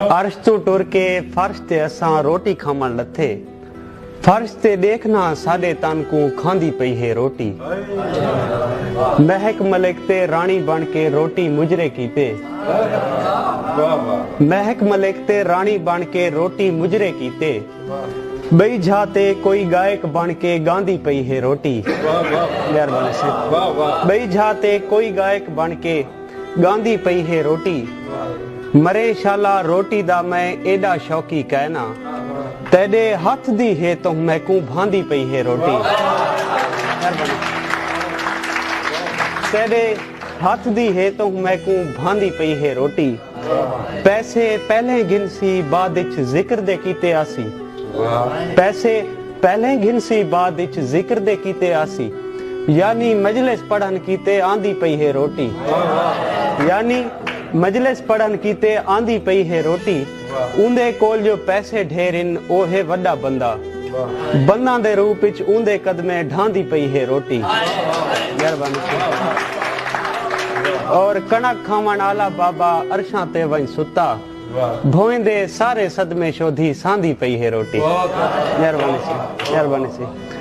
अर्श तो टुर के फर्श ते असां रोटी खावण लथे। फर्श ते देखना साडे तन को खांदी पई है रोटी। महक मलिक ते रानी बन के रोटी मुजरे कीते। महक मलिक ते रानी बन के रोटी मुजरे कीते। बई जाते कोई गायक बन के गांधी पई है रोटी। मेहरबानी से। बई जाते कोई गायक बन के गांधी पई है रोटी। मरे शाला रोटी दा मैं एडा शौकी कहना। तेरे हाथ दी है तो मैं को भांदी पई है रोटी। तेरे हाथ दी है तो मैं को भांदी पई है रोटी। पैसे पहले गिनसी बाद विच जिक्र दे कीते आसी। पैसे पहले गिनसी बाद विच जिक्र दे कीते आसी। यानी मजलिस पढ़न कीते आंदी पई है रोटी। यानी मजलिस पढ़न कीते आंदी पई है रोटी। उंदे कोल जो पैसे ढेरिन ओ है वड्डा बंदा। बंदा दे रूप विच उंदे कदमे ढांदी पई है रोटी। मेहरबानी। और कणक खावण आला बाबा अरशां ते वहीं सुता। भोइंदे सारे सदमे शोधी सांदी पई है रोटी। मेहरबानी से।